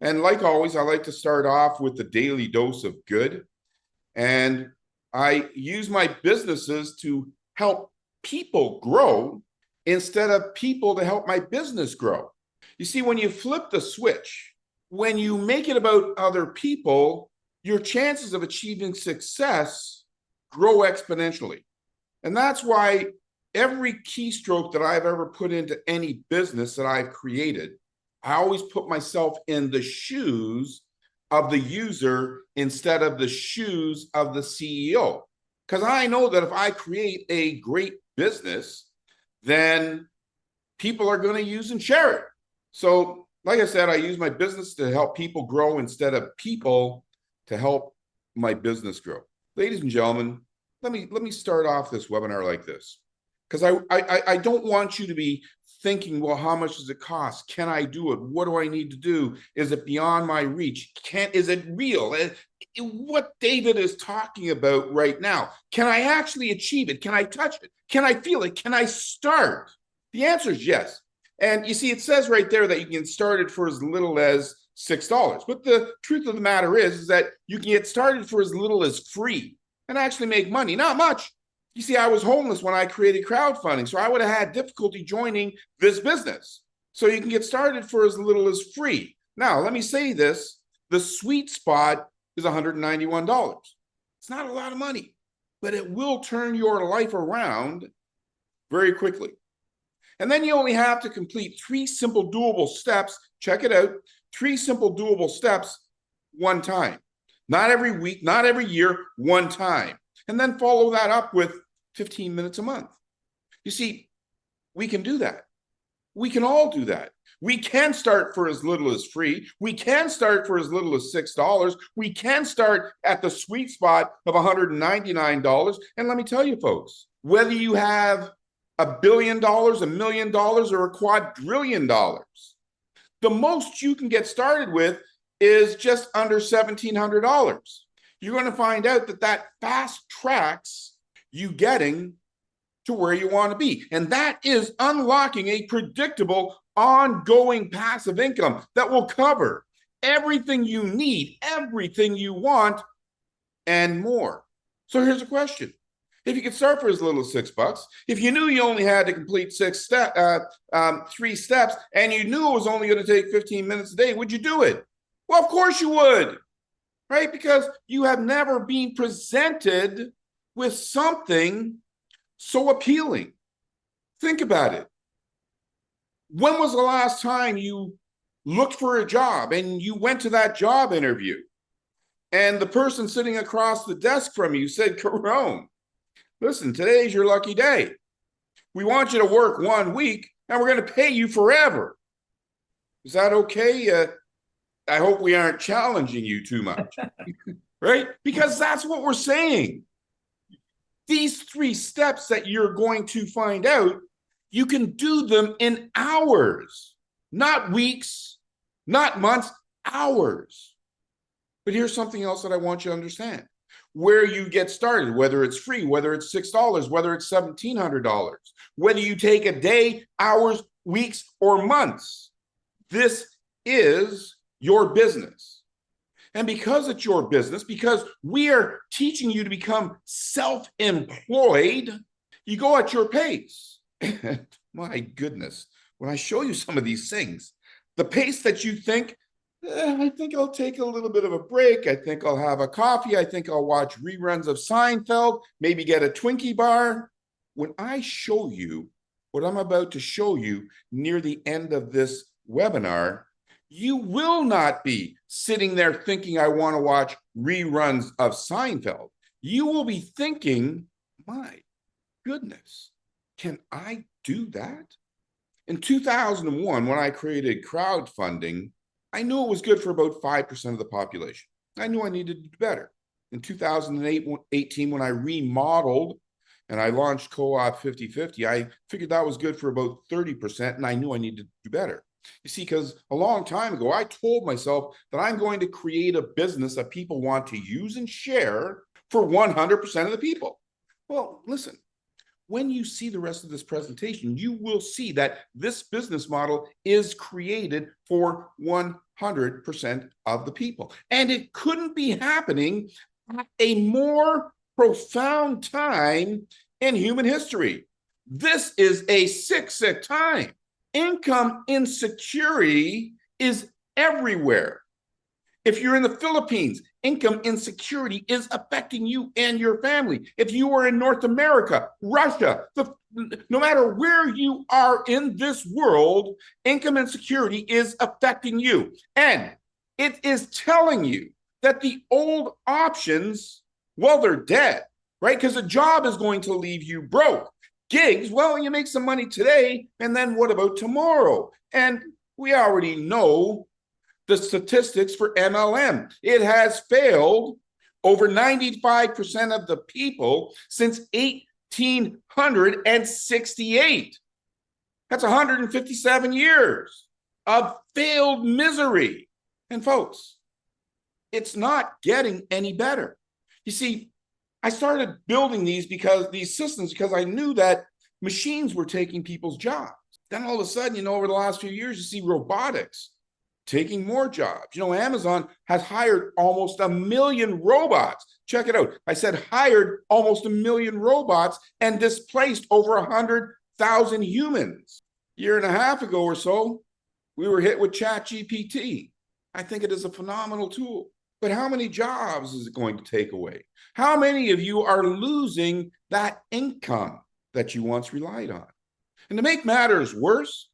And like always, I like to start off with the daily dose of good. And I use my businesses to help people grow instead of people to help my business grow. You see, when you flip the switch, when you make it about other people, your chances of achieving success grow exponentially. And that's why every keystroke that I've ever put into any business that I've created, I always put myself in the shoes of the user instead of the shoes of the CEO. Because I know that if I create a great business, then people are going to use and share it. So, like I said, I use my business to help people grow instead of people to help my business grow. Ladies and gentlemen, let me start off this webinar like this, because I don't want you to be thinking, well, how much does it cost? Can I do it? What do I need to do? Is it beyond my reach? Is it real? What David is talking about right now, can I actually achieve it? Can I touch it? Can I feel it? Can I start? The answer is yes. And you see, it says right there that you can start it for as little as $6. But the truth of the matter is that you can get started for as little as free and actually make money. Not much. You see, I was homeless when I created crowdfunding, so I would have had difficulty joining this business. So you can get started for as little as free. Now, let me say this. The sweet spot is $191. It's not a lot of money, but it will turn your life around very quickly. And then you only have to complete 3 simple doable steps. Check it out. 3 simple doable steps one time. Not every week, not every year, one time. And then follow that up with 15 minutes a month. You see, we can do that. We can all do that. We can start for as little as free. We can start for as little as $6. We can start at the sweet spot of $199. And let me tell you, folks, whether you have $1 billion, $1 million, or a quadrillion dollars, the most you can get started with is just under $1,700. You're going to find out that that fast tracks you getting to where you want to be. And that is unlocking a predictable, ongoing passive income that will cover everything you need, everything you want, and more. So here's a question. If you could start for as little as $6, if you knew you only had to complete 3 steps, and you knew it was only going to take 15 minutes a day, would you do it? Well, of course you would, right? Because you have never been presented with something so appealing. Think about it. When was the last time you looked for a job and you went to that job interview and the person sitting across the desk from you said, Carone, listen, today's your lucky day. We want you to work 1 week and we're going to pay you forever. Is that okay? I hope we aren't challenging you too much, right? Because that's what we're saying. These 3 steps that you're going to find out, you can do them in hours, not weeks, not months, hours. But here's something else that I want you to understand. Where you get started, whether it's free, whether it's $6, whether it's $1,700, whether you take a day, hours, weeks, or months, this is your business. And because it's your business, because we are teaching you to become self-employed, you go at your pace. My goodness, when I show you some of these things, the pace that you think, I think I'll take a little bit of a break. I think I'll have a coffee. I think I'll watch reruns of Seinfeld, maybe get a Twinkie bar. When I show you what I'm about to show you near the end of this webinar, you will not be sitting there thinking, I want to watch reruns of Seinfeld. You will be thinking, my goodness, can I do that? In 2001, when I created crowdfunding, I knew it was good for about 5% of the population. I knew I needed to do better. In 2018, when I remodeled and I launched Co-op 50/50, I figured that was good for about 30%, and I knew I needed to do better. You see, because a long time ago, I told myself that I'm going to create a business that people want to use and share for 100% of the people. Well, listen, when you see the rest of this presentation, you will see that this business model is created for 100% of the people. And it couldn't be happening at a more profound time in human history. This is a sick time. Income insecurity is everywhere. If you're in the Philippines, income insecurity is affecting you and your family. If you are in North America, Russia, no matter where you are in this world, income insecurity is affecting you. And it is telling you that the old options, well, they're dead, right? Because a job is going to leave you broke. Gigs, well, you make some money today, and then what about tomorrow? And we already know the statistics for MLM. It has failed over 95% of the people since 1868. That's 157 years of failed misery. And folks, it's not getting any better. You see, I started building these systems because I knew that machines were taking people's jobs. Then all of a sudden, over the last few years, you see robotics taking more jobs. Amazon has hired almost 1 million robots. Check it out. I said hired almost 1 million robots and displaced over 100,000 humans. A year and a half ago or so, we were hit with ChatGPT. I think it is a phenomenal tool. But how many jobs is it going to take away? How many of you are losing that income that you once relied on? And to make matters worse,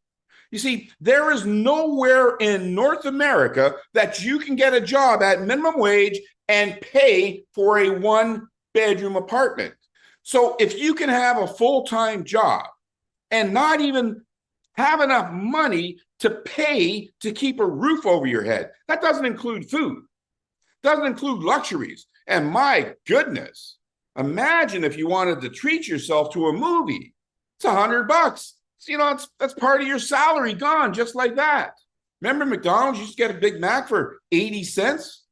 you see, there is nowhere in North America that you can get a job at minimum wage and pay for a one-bedroom apartment. So if you can have a full-time job and not even have enough money to pay to keep a roof over your head, that doesn't include food, doesn't include luxuries. And my goodness, imagine if you wanted to treat yourself to a movie. It's $100. So, that's part of your salary gone just like that. Remember McDonald's used to get a Big Mac for 80 cents?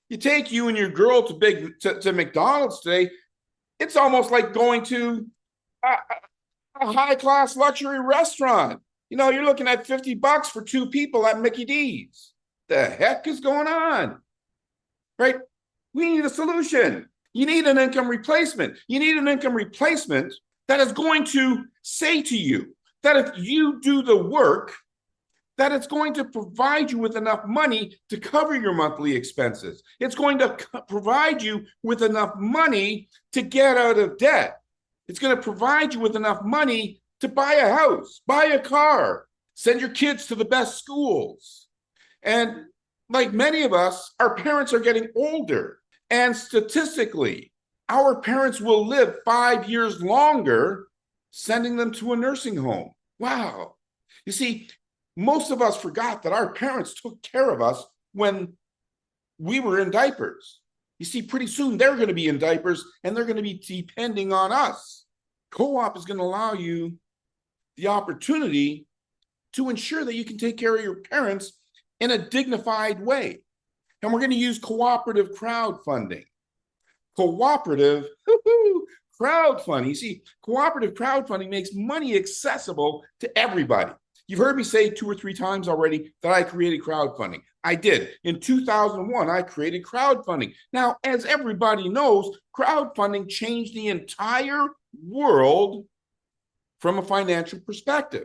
You take you and your girl to McDonald's today, it's almost like going to a high-class luxury restaurant. You're looking at $50 for 2 people at Mickey D's. The heck is going on? Right? We need a solution. You need an income replacement. You need an income replacement that is going to say to you that if you do the work, that it's going to provide you with enough money to cover your monthly expenses. It's going to provide you with enough money to get out of debt. It's going to provide you with enough money to buy a house, buy a car, send your kids to the best schools. And like many of us, our parents are getting older. And statistically, our parents will live 5 years longer, sending them to a nursing home. Wow. You see, most of us forgot that our parents took care of us when we were in diapers. You see, pretty soon they're going to be in diapers and they're going to be depending on us. Co-op is going to allow you the opportunity to ensure that you can take care of your parents in a dignified way. And we're going to use cooperative crowdfunding. Cooperative crowdfunding. You see, cooperative crowdfunding makes money accessible to everybody. You've heard me say 2 or 3 times already that I created crowdfunding. I did. In 2001, I created crowdfunding. Now, as everybody knows, crowdfunding changed the entire world from a financial perspective.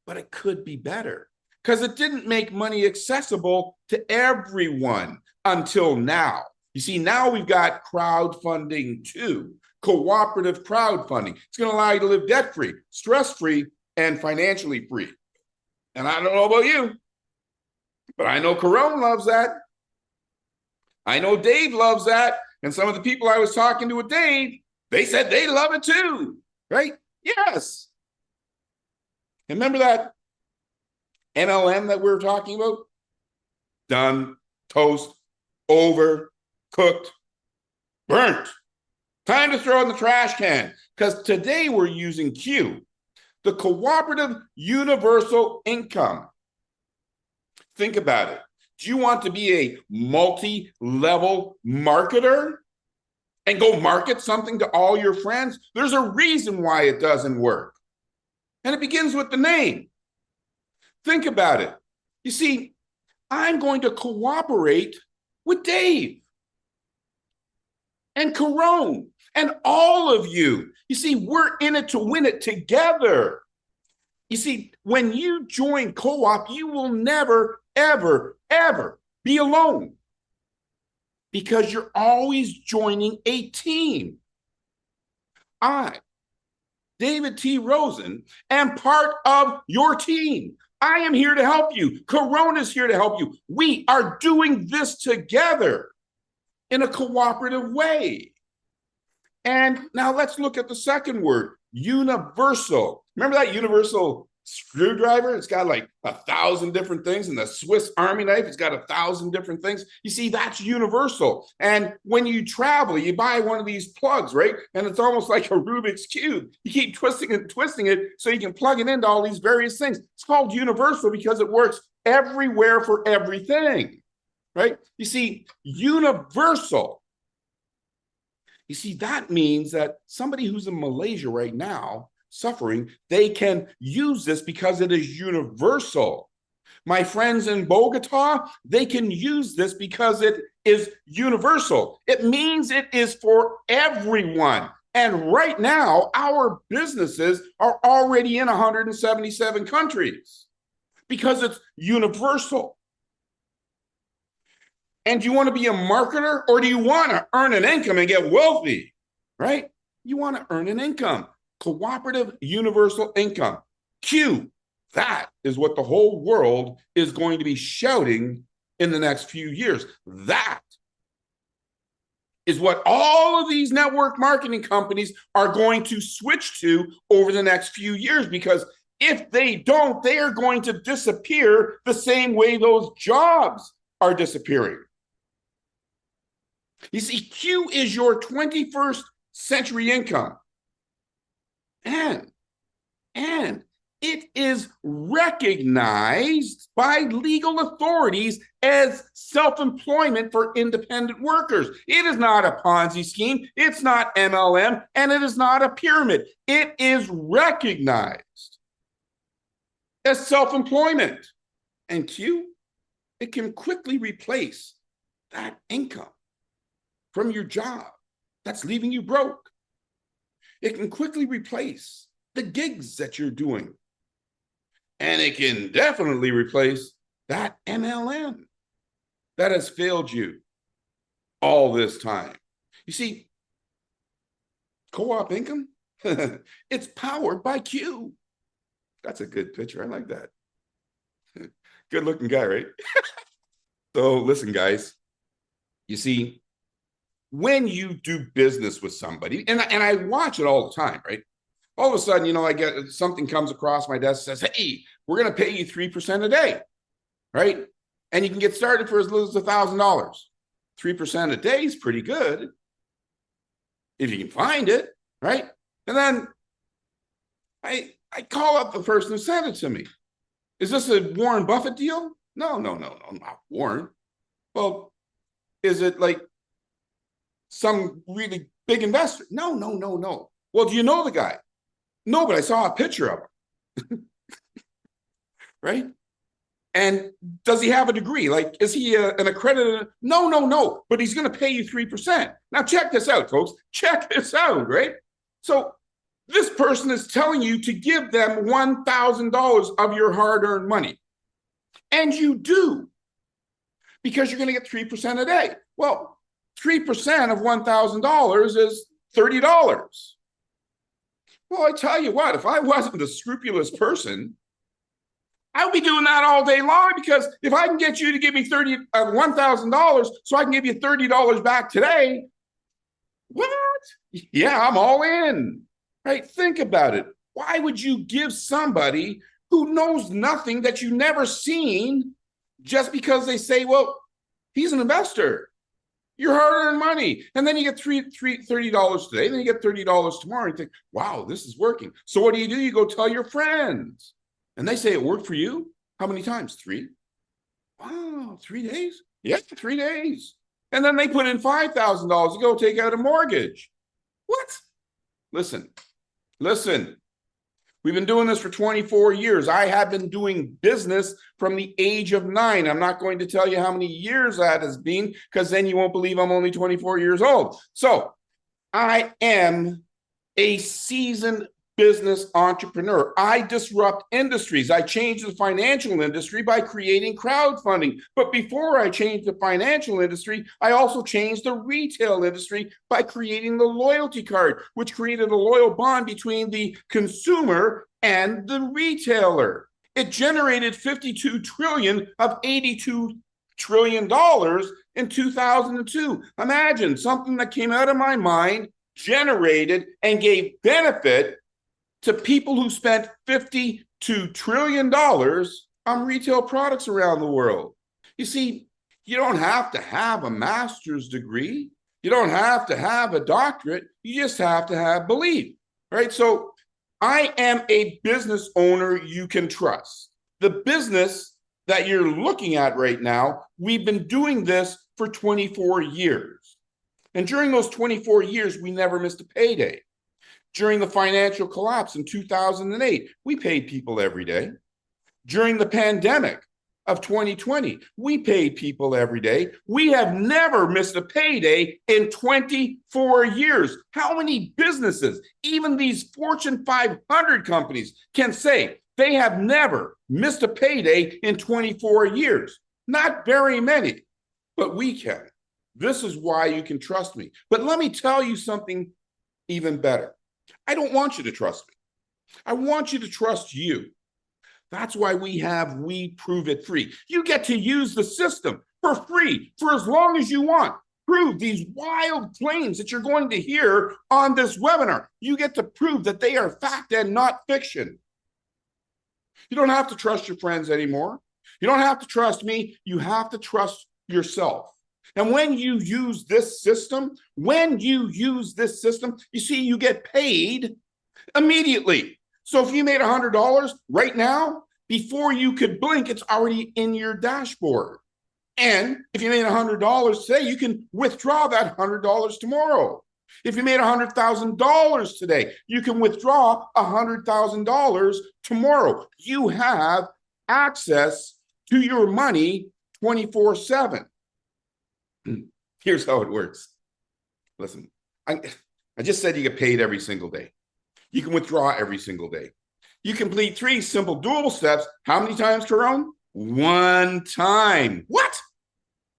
But it could be better because it didn't make money accessible to everyone until now. You see, now we've got crowdfunding too, cooperative crowdfunding. It's going to allow you to live debt-free, stress-free, and financially free. And I don't know about you, but I know Corone loves that. I know Dave loves that. And some of the people I was talking to with Dave, they said they love it too, right? Yes. And remember that MLM that we were talking about? Done, toast, over, cooked, burnt. Time to throw in the trash can because today we're using Q, the cooperative universal income. Think about it. Do you want to be a multi-level marketer? and go market something to all your friends? There's a reason why it doesn't work. And it begins with the name. Think about it. You see, I'm going to cooperate with Dave and Carone and all of you. You see, we're in it to win it together. You see, when you join co-op, you will never, ever, ever be alone because you're always joining a team. I, David T. Rosen, am part of your team. I am here to help you. Corona's here to help you. We are doing this together in a cooperative way. And now let's look at the second word, universal. Remember that universal screwdriver? It's got like 1,000 different things. And the Swiss Army knife, it's got 1,000 different things. You see, that's universal. And when you travel, you buy one of these plugs, right? And it's almost like a Rubik's Cube. You keep twisting it so you can plug it into all these various things. It's called universal because it works everywhere for everything, right? You see, universal. You see, that means that somebody who's in Malaysia right now suffering, they can use this because it is universal. My friends in Bogota, they can use this because it is universal. It means it is for everyone. And right now, our businesses are already in 177 countries because it's universal. And do you want to be a marketer or do you want to earn an income and get wealthy, right? You want to earn an income. Cooperative universal income. Q, that is what the whole world is going to be shouting in the next few years. That is what all of these network marketing companies are going to switch to over the next few years, because if they don't, they are going to disappear the same way those jobs are disappearing. You see, Q is your 21st century income. And it is recognized by legal authorities as self-employment for independent workers. It is not a Ponzi scheme. It's not MLM, and it is not a pyramid. It is recognized as self-employment. And Q, it can quickly replace that income from your job that's leaving you broke. It can quickly replace the gigs that you're doing. And it can definitely replace that MLM that has failed you all this time. You see, co-op income, it's powered by Q. That's a good picture. I like that. Good looking guy, right? So listen, guys, you see, when you do business with somebody, and I watch it all the time, right? All of a sudden, you know, I get something comes across my desk that says, hey, we're going to pay you 3% a day, right? And you can get started for as little as $1,000. 3% a day is pretty good if you can find it, right? And then I call up the person who sent it to me. Is this a Warren Buffett deal? No, not Warren. Well, is it like some really big investor? No. Well, do you know the guy? No, but I saw a picture of him. Right? And does he have a degree? Like, is he an accredited? No, but he's going to pay you 3%. Now, check this out, folks. Check this out, right? So this person is telling you to give them $1,000 of your hard-earned money. And you do, because you're going to get 3% a day. Well, 3% of $1,000 is $30. Well, I tell you what, if I wasn't a scrupulous person, I would be doing that all day long, because if I can get you to give me $1,000 so I can give you $30 back today, what? Yeah, I'm all in, right? Think about it. Why would you give somebody who knows nothing, that you've never seen, just because they say, well, he's an investor? Your hard-earned money. And then you get $30 today, then you get $30 tomorrow. You think, wow, this is working. So what do? You go tell your friends. And they say it worked for you. How many times? 3? Wow, 3 days? Yeah, 3 days. And then they put in $5,000 to go take out a mortgage. What? Listen. We've been doing this for 24 years. I have been doing business from the age of 9. I'm not going to tell you how many years that has been, because then you won't believe I'm only 24 years old. So I am a seasoned business entrepreneur. I disrupt industries. I change the financial industry by creating crowdfunding. But before I changed the financial industry, I also changed the retail industry by creating the loyalty card, which created a loyal bond between the consumer and the retailer. It generated 52 trillion of 82 trillion dollars in 2002. Imagine something that came out of my mind, generated and gave benefit to people who spent $52 trillion on retail products around the world. You see, you don't have to have a master's degree. You don't have to have a doctorate. You just have to have belief, right? So I am a business owner you can trust. The business that you're looking at right now, we've been doing this for 24 years. And during those 24 years, we never missed a payday. During the financial collapse in 2008, we paid people every day. During the pandemic of 2020, we paid people every day. We have never missed a payday in 24 years. How many businesses, even these Fortune 500 companies, can say they have never missed a payday in 24 years? Not very many, but we can. This is why you can trust me. But let me tell you something even better. I don't want you to trust me. I want you to trust you. That's why we prove it free. You get to use the system for free for as long as you want. Prove these wild claims that you're going to hear on this webinar. You get to prove that they are fact and not fiction. You don't have to trust your friends anymore. You don't have to trust me. You have to trust yourself. And when you use this system, you see, you get paid immediately. So if you made $100 right now, before you could blink, it's already in your dashboard. And if you made $100 today, you can withdraw that $100 tomorrow. If you made $100,000 today, you can withdraw $100,000 tomorrow. You have access to your money 24/7. Here's how it works. Listen, I just said you get paid every single day. You can withdraw every single day. You complete 3 simple doable steps. How many times, Carone? 1 time. What?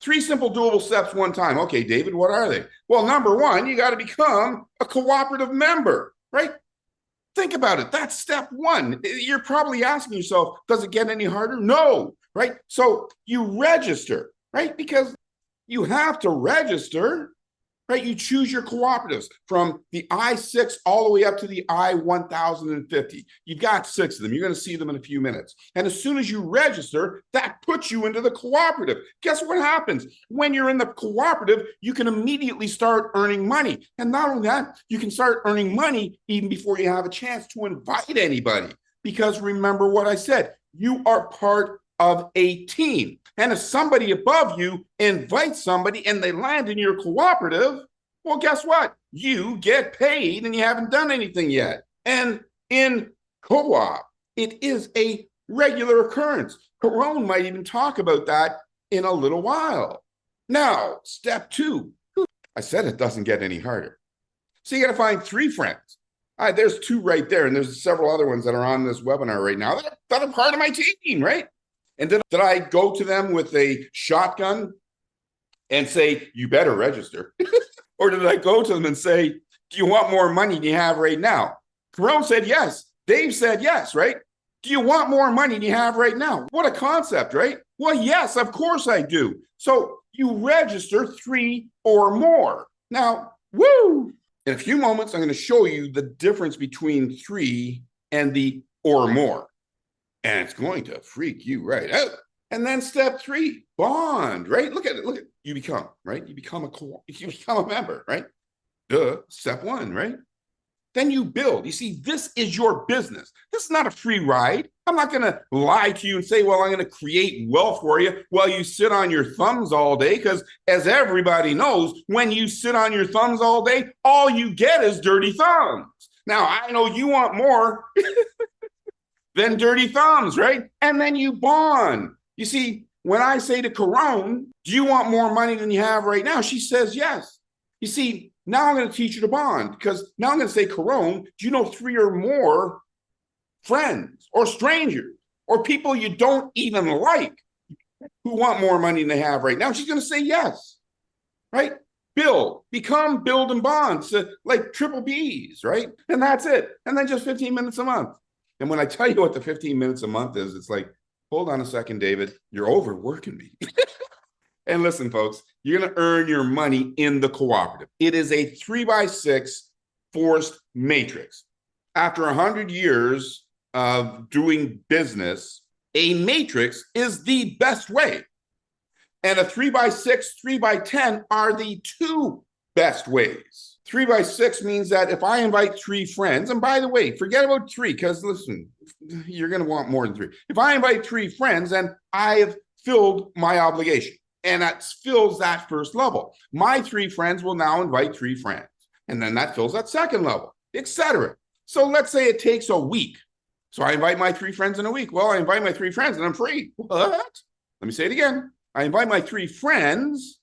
3 simple doable steps 1 time. Okay, David, what are they? Well, number 1, you got to become a cooperative member, right? Think about it. That's step 1. You're probably asking yourself, does it get any harder? No, right? So you register, right? Because you have to register, right? You choose your cooperatives from the I-6 all the way up to the I-1050. You've got 6 of them. You're going to see them in a few minutes. And as soon as you register, that puts you into the cooperative. Guess what happens? When you're in the cooperative, you can immediately start earning money. And not only that, you can start earning money even before you have a chance to invite anybody. Because remember what I said, you are part of a team. And if somebody above you invites somebody and they land in your cooperative, well, guess what? You get paid and you haven't done anything yet. And in co-op, it is a regular occurrence. Carone might even talk about that in a little while. Now, step 2. I said it doesn't get any harder. So you got to find 3 friends. All right, there's 2 right there, and there's several other ones that are on this webinar right now that are part of my team, right? And did I go to them with a shotgun and say, you better register? Or did I go to them and say, do you want more money than you have right now? Carone said yes. Dave said yes, right? Do you want more money than you have right now? What a concept, right? Well, yes, of course I do. So you register 3 or more. Now, woo! In a few moments, I'm going to show you the difference between 3 and the or more. And it's going to freak you right out. And then step 3, bond, right? Look at it. You become, right? You become a member, right? Step 1, right? then you build. You see, this is your business. This is not a free ride. I'm not going to lie to you and say, well, I'm going to create wealth for you while you sit on your thumbs all day. Because as everybody knows, when you sit on your thumbs all day, all you get is dirty thumbs. Now, I know you want more than dirty thumbs, right? And then you bond. You see, when I say to Caron, do you want more money than you have right now? She says yes. You see, now I'm going to teach you to bond, because now I'm going to say, Caron, do you know 3 or more friends or strangers or people you don't even like who want more money than they have right now? She's going to say yes, right? Build, become, build, and bond. So like triple Bs, right? And that's it. And then just 15 minutes a month. And when I tell you what the 15 minutes a month is, it's like, hold on a second, David, you're overworking me. And listen, folks, you're going to earn your money in the cooperative. It is a 3x6 forced matrix. After 100 years of doing business, a matrix is the best way. And a 3x6, 3x10 are the 2 best ways. 3x6 means that if I invite 3 friends, and by the way, forget about 3, because listen, you're going to want more than 3. If I invite 3 friends, then I've filled my obligation. And that fills that first level. My 3 friends will now invite 3 friends. And then that fills that second level, etc. So let's say it takes a week. So I invite my 3 friends in a week. Well, I invite my 3 friends and I'm free. What? Let me say it again. I invite my 3 friends,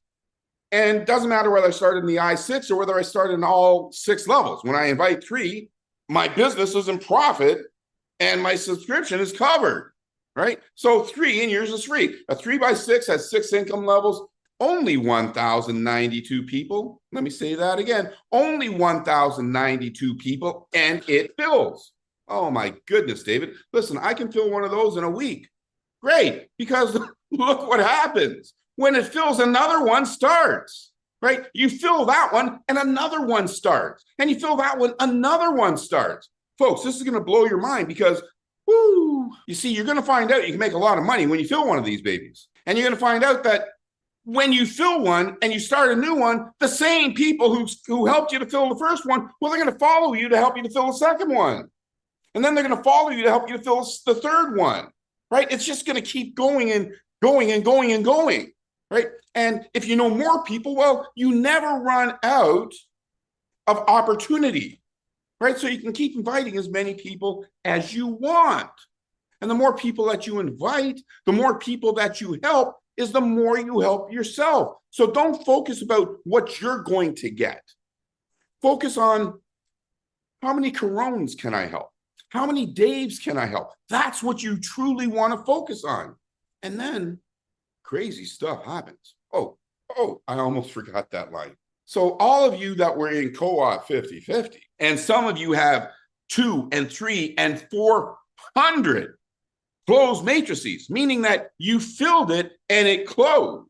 and it doesn't matter whether I started in the I6 or whether I started in all 6 levels. When I invite 3, my business is in profit and my subscription is covered. Right? So 3 and yours is free. A 3x6 has 6 income levels, only 1,092 people. Let me say that again. Only 1,092 people, and it fills. Oh my goodness, David. Listen, I can fill one of those in a week. Great, because look what happens. When it fills, another one starts. Right? You fill that one and another one starts. And you fill that one, another one starts. Folks, this is going to blow your mind, because woo, you see, you're going to find out you can make a lot of money when you fill one of these babies. And you're going to find out that when you fill one and you start a new one, the same people who helped you to fill the first one, well, they're going to follow you to help you to fill the second one. And then they're going to follow you to help you to fill the third one, right? It's just going to keep going and going and going and going, right? And if you know more people, well, you never run out of opportunity. Right? So you can keep inviting as many people as you want. And the more people that you invite, the more people that you help, is the more you help yourself. So don't focus about what you're going to get. Focus on, how many Carons can I help? How many Daves can I help? That's what you truly want to focus on. And then crazy stuff happens. Oh, I almost forgot that line. So all of you that were in co-op 50-50, and some of you have 2 and 3 and 400 closed matrices, meaning that you filled it and it closed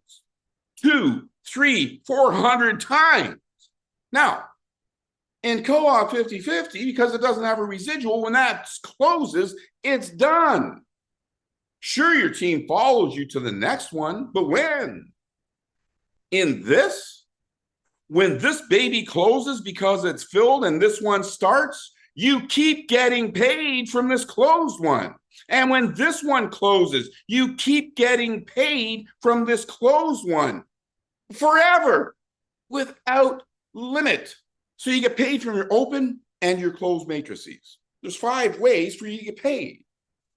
2, 3, 400 times. Now, in co-op 50-50, because it doesn't have a residual, when that closes, it's done. Sure, your team follows you to the next one, but when? In this? When this baby closes because it's filled and this one starts, you keep getting paid from this closed one. And when this one closes, you keep getting paid from this closed one forever, without limit. So you get paid from your open and your closed matrices. There's 5 ways for you to get paid.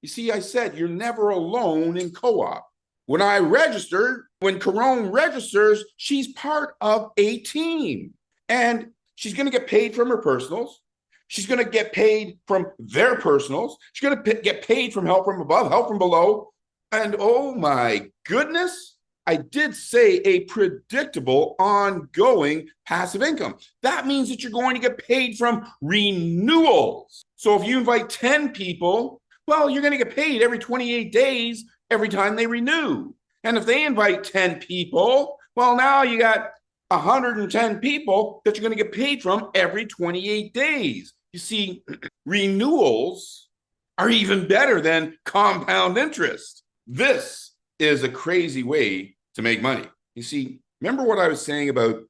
You see, I said you're never alone in co-op. When I register, when Caron registers, she's part of a team. And she's going to get paid from her personals. She's going to get paid from their personals. She's going to get paid from help from above, help from below. And oh my goodness, I did say a predictable, ongoing passive income. That means that you're going to get paid from renewals. So if you invite 10 people, well, you're going to get paid every 28 days every time they renew. And if they invite 10 people, well, now you got 110 people that you're going to get paid from every 28 days. You see, renewals are even better than compound interest. This is a crazy way to make money. You see, remember what I was saying about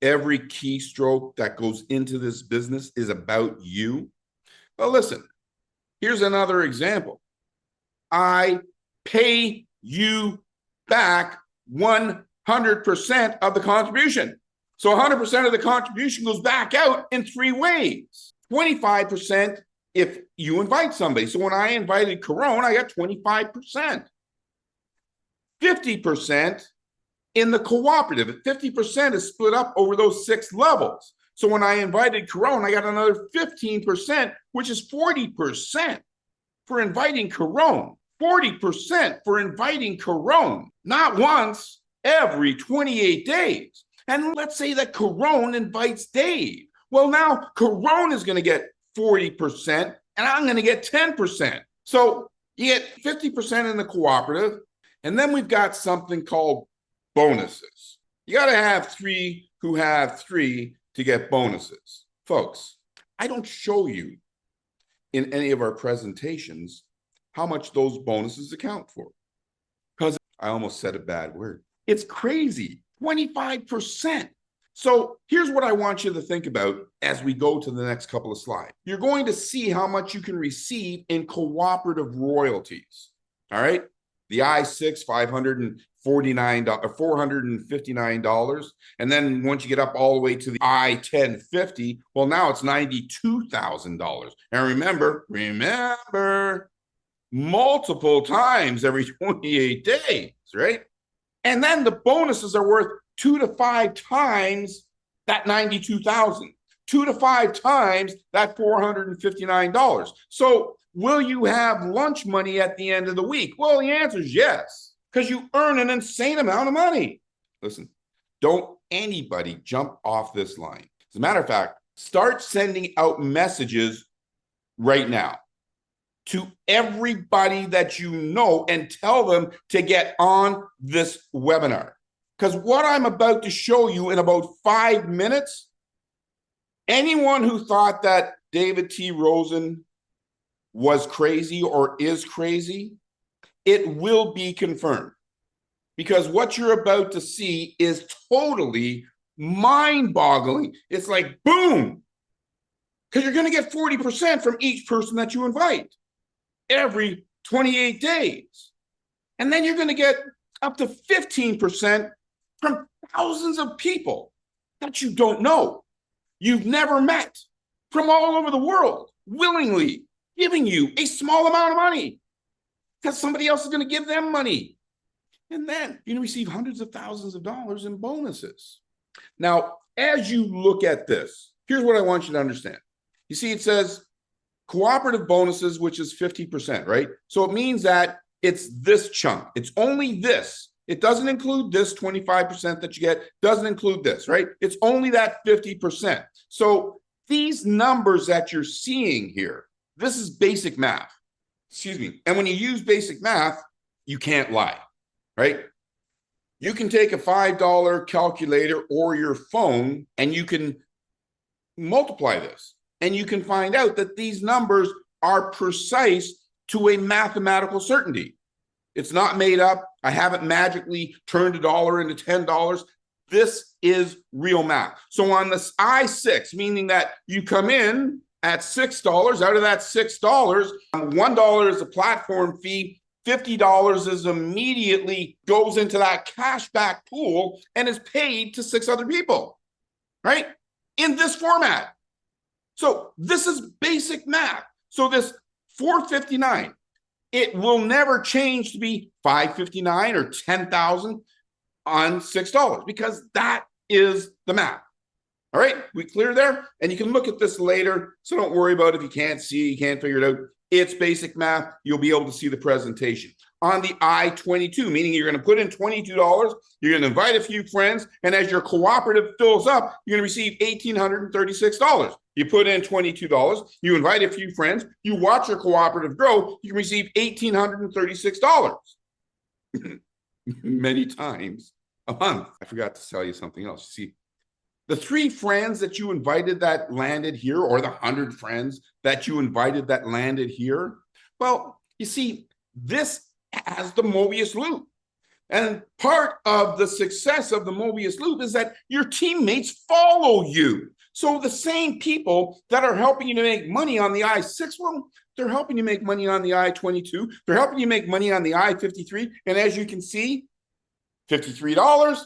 every keystroke that goes into this business is about you? Well, listen, here's another example. I pay you back 100% of the contribution. So 100% of the contribution goes back out in 3 ways. 25% if you invite somebody. So when I invited Corona, I got 25%. 50% in the cooperative. 50% is split up over those 6 levels. So when I invited Corona, I got another 15%, which is 40% for inviting Corona. 40% for inviting Corona. Not once, every 28 days. And let's say that Corona invites Dave. Well, now Corona is going to get 40% and I'm going to get 10%. So you get 50% in the cooperative. And then we've got something called bonuses. You got to have 3 who have 3 to get bonuses. Folks, I don't show you in any of our presentations how much those bonuses account for. Because I almost said a bad word. It's crazy. 25%. So here's what I want you to think about as we go to the next couple of slides. You're going to see how much you can receive in cooperative royalties. All right. The I-6, $549 or $459. And then once you get up all the way to the I-1050, well, now it's $92,000. And remember, multiple times every 28 days, right? And then the bonuses are worth 2 to 5 times that 92,000, 2 to 5 times that $459. So will you have lunch money at the end of the week? Well, the answer is yes, because you earn an insane amount of money. Listen, don't anybody jump off this line. As a matter of fact, start sending out messages right now to everybody that you know and tell them to get on this webinar. Because what I'm about to show you in about 5 minutes, anyone who thought that David T. Rosen was crazy or is crazy, it will be confirmed. Because what you're about to see is totally mind-boggling. It's like, boom! Because you're going to get 40% from each person that you invite every 28 days. And then you're going to get up to 15% from thousands of people that you don't know, you've never met, from all over the world, willingly giving you a small amount of money because somebody else is going to give them money. And then you're going to receive hundreds of thousands of dollars in bonuses. Now, as you look at this, here's what I want you to understand. You see, it says cooperative bonuses, which is 50%, right? So it means that it's this chunk. It's only this. It doesn't include this 25% that you get, doesn't include this, right? It's only that 50%. So these numbers that you're seeing here, this is basic math, excuse me. And when you use basic math, you can't lie, right? You can take a $5 calculator or your phone and you can multiply this. And you can find out that these numbers are precise to a mathematical certainty. It's not made up. I haven't magically turned $1 into $10. This is real math. So on this I-6, meaning that you come in at $6, out of that $6, $1 is a platform fee, $50 is immediately goes into that cashback pool and is paid to 6 other people, right? In this format. So this is basic math. So this $459, it will never change to be $559 or $10,000 on $6 because that is the math. All right, we clear there? And you can look at this later, so don't worry about it if you can't see, you can't figure it out. It's basic math. You'll be able to see the presentation. On the I-22, meaning you're going to put in $22, you're going to invite a few friends, and as your cooperative fills up, you're going to receive $1,836. You put in $22, you invite a few friends, you watch your cooperative grow, you can receive $1,836 many times a month. I forgot to tell you something else. See, the 3 friends that you invited that landed here, or the 100 friends that you invited that landed here, well, you see, this has the Mobius loop. And part of the success of the Mobius loop is that your teammates follow you. So the same people that are helping you to make money on the I-6, well, they're helping you make money on the I-22. They're helping you make money on the I-53. And as you can see, $53,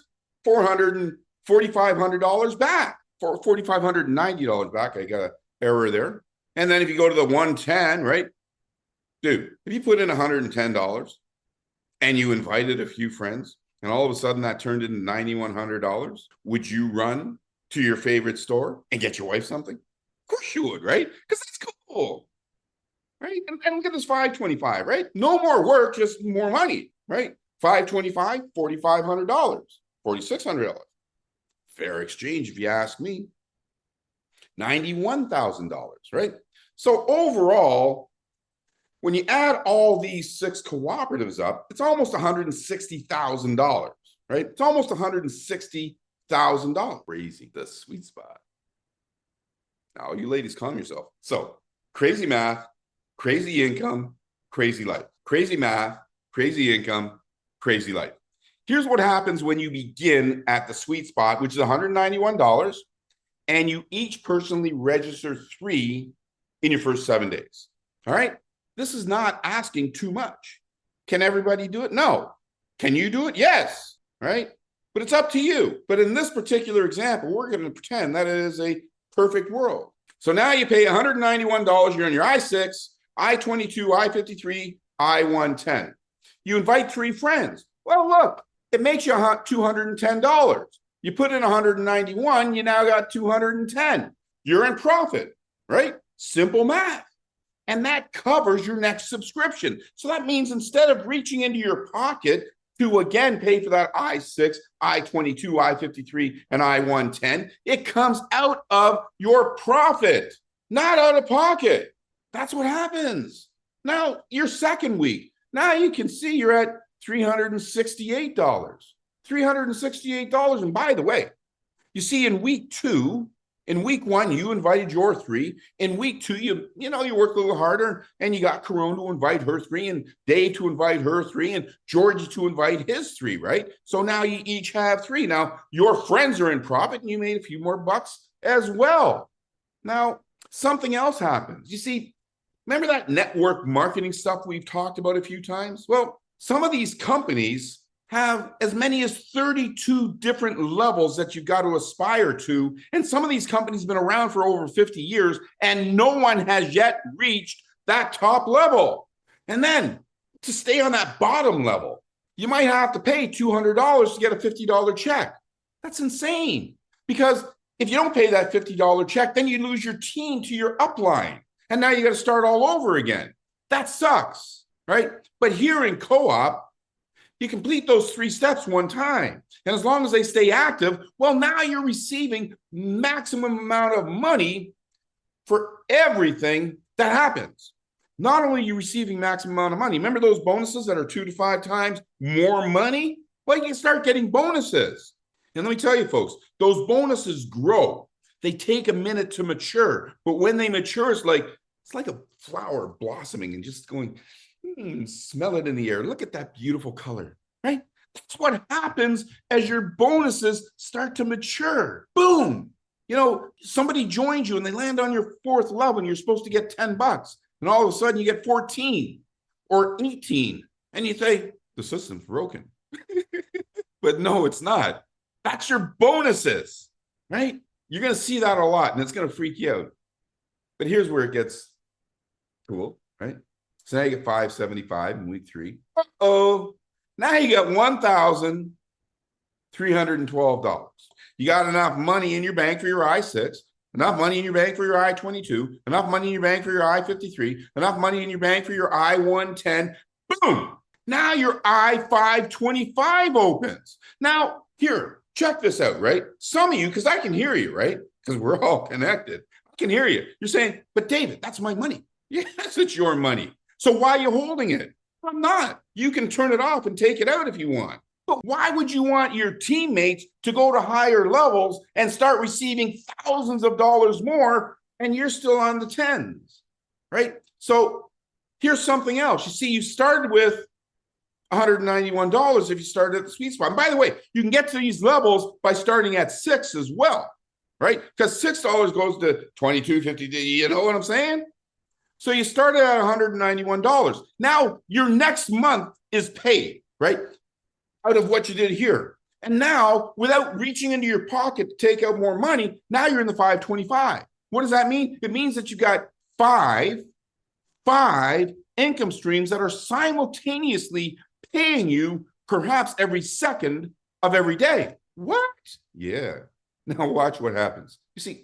$4,500 back, for $4,590 back. I got an error there. And then if you go to the 110, right? Dude, if you put in $110 and you invited a few friends, and all of a sudden that turned into $9,100, would you run to your favorite store and get your wife something? Of course you would, right? Because that's cool, right? And look at this 525, right? No more work, just more money, right? 525, $4,500, $4,600. Fair exchange, if you ask me. $91,000, right? So overall, when you add all these 6 cooperatives up, it's almost $160,000, right? It's almost $160,000. Crazy, the sweet spot. Now, you ladies, calm yourself. So, crazy math, crazy income, crazy life. Crazy math, crazy income, crazy life. Here's what happens when you begin at the sweet spot, which is $191, and you each personally register 3 in your first 7 days. All right? This is not asking too much. Can everybody do it? No. Can you do it? Yes. Right? But it's up to you. But in this particular example, we're going to pretend that it is a perfect world. So now you pay $191. You're on your I-6, I-22, I-53, I-110. You invite 3 friends. Well, look, it makes you $210. You put in 191, you now got 210. You're in profit, right? Simple math. And that covers your next subscription. So that means instead of reaching into your pocket to again pay for that I-6, I-22, I-53, and I-110, it comes out of your profit, not out of pocket. That's what happens. Now, your second week, now you can see you're at $368. $368. And by the way, you see in week 2, in week 1, you invited your 3. In week 2, you work a little harder and you got Corona to invite her 3 and Dave to invite her 3 and Georgie to invite his 3, right? So now you each have 3. Now your friends are in profit and you made a few more bucks as well. Now, something else happens. You see, remember that network marketing stuff we've talked about a few times? Well, some of these companies have as many as 32 different levels that you've got to aspire to. And some of these companies have been around for over 50 years, and no one has yet reached that top level. And then to stay on that bottom level, you might have to pay $200 to get a $50 check. That's insane. Because if you don't pay that $50 check, then you lose your team to your upline. And now you got to start all over again. That sucks, right? But here in co-op, you complete those 3 steps one time. And as long as they stay active, well, now you're receiving maximum amount of money for everything that happens. Not only are you receiving maximum amount of money, remember those bonuses that are 2 to 5 times more money? Well, you can start getting bonuses. And let me tell you, folks, those bonuses grow. They take a minute to mature. But when they mature, it's like a flower blossoming and just going, smell it in the air. Look at that beautiful color, right? That's what happens as your bonuses start to mature. Boom. Somebody joins you and they land on your 4th level and you're supposed to get $10. And all of a sudden you get 14 or 18. And you say, the system's broken. But no, it's not. That's your bonuses, right? You're going to see that a lot and it's going to freak you out. But here's where it gets cool, right? So now you get $575 in week 3. Uh-oh. Now you got $1,312. You got enough money in your bank for your I-6, enough money in your bank for your I-22, enough money in your bank for your I-53, enough money in your bank for your I-110. Boom. Now your I-525 opens. Now, here, check this out, right? Some of you, because I can hear you, right? Because we're all connected. I can hear you. You're saying, but David, that's my money. Yes, it's your money. So why are you holding it? I'm not. You can turn it off and take it out if you want. But why would you want your teammates to go to higher levels and start receiving thousands of dollars more and you're still on the tens, right? So here's something else. You see, you started with $191 if you start at the sweet spot. And by the way, you can get to these levels by starting at $6 as well, right? Because $6 goes to $22.50. You know what I'm saying? So you started at $191. Now your next month is paid, right? Out of what you did here. And now, without reaching into your pocket to take out more money, now you're in the 525. What does that mean? It means that you got five income streams that are simultaneously paying you perhaps every second of every day. What? Yeah. Now watch what happens. You see,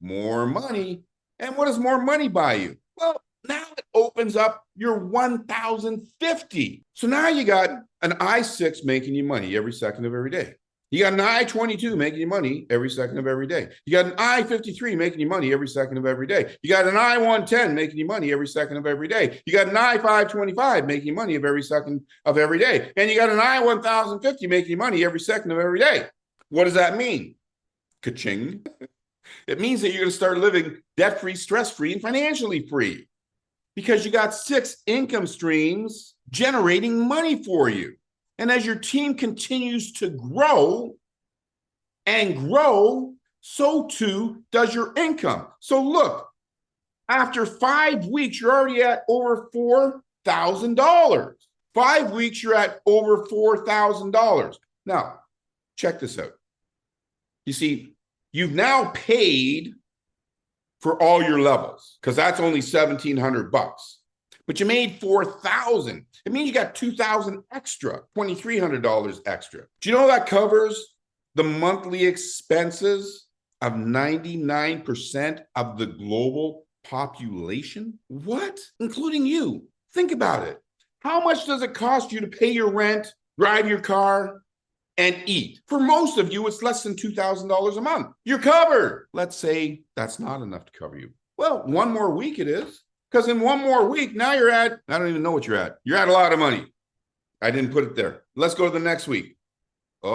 more money. And what does more money buy you? Well, now it opens up your 1,050. So now you got an I-6 making you money every second of every day. You got an I-22 making you money every second of every day. You got an I-53 making you money every second of every day. You got an I-110 making you money every second of every day. You got an I-525 making you money every second of every day. And you got an I-1050 making you money every second of every day. What does that mean? Ka-ching. It means that you're going to start living debt-free, stress-free, and financially free because you got 6 income streams generating money for you. And as your team continues to grow and grow, so too does your income. So look, after 5 weeks, you're already at over $4,000. 5 weeks, you're at over $4,000. Now, check this out. You see, you've now paid for all your levels because that's only $1,700. But you made $4,000. It means you got $2,000 extra, $2,300 extra. Do you know that covers the monthly expenses of 99% of the global population? What? Including you. Think about it. How much does it cost you to pay your rent, drive your car, and eat? For most of you, it's less than $2,000 a month. You're covered. Let's say that's not enough to cover you. Well, one more week it is. Because in one more week, now you're at, I don't even know what you're at. You're at a lot of money. I didn't put it there. Let's go to the next week. Got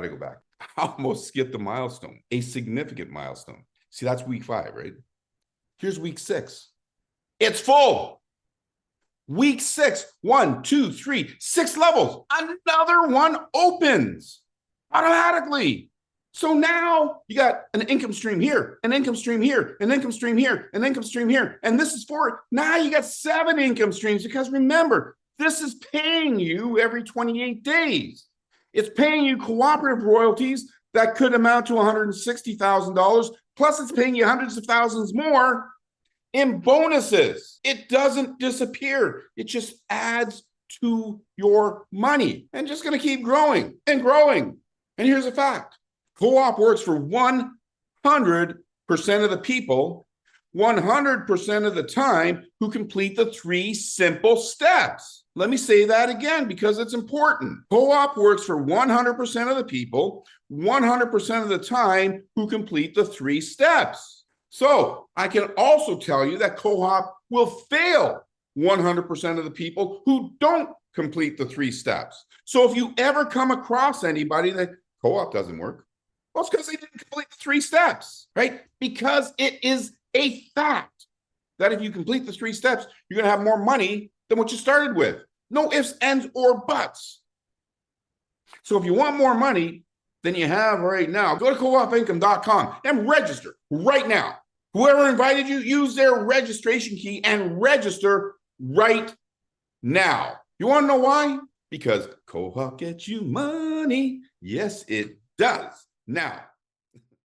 to go back. I almost skipped a milestone, a significant milestone. See, that's week 5, right? Here's week 6. It's full. Week 6, 1, 2, 3, 6 levels. Another one opens automatically. So now you got an income stream here, an income stream here, an income stream here, an income stream here. And this is for, now you got 7 income streams because remember, this is paying you every 28 days. It's paying you cooperative royalties that could amount to $160,000. Plus it's paying you hundreds of thousands more in bonuses. It doesn't disappear. It just adds to your money and just going to keep growing and growing. And here's a fact. Co-op works for 100% of the people, 100% of the time who complete the 3 simple steps. Let me say that again because it's important. Co-op works for 100% of the people, 100% of the time who complete the 3 steps. So I can also tell you that co-op will fail 100% of the people who don't complete the 3 steps. So if you ever come across anybody that co-op doesn't work, well, it's because they didn't complete the 3 steps, right? Because it is a fact that if you complete the 3 steps, you're going to have more money than what you started with. No ifs, ands, or buts. So if you want more money than you have right now, go to CoopIncome.com and register right now. Whoever invited you, use their registration key and register right now. You want to know why? Because Co-op gets you money. Yes, it does. Now,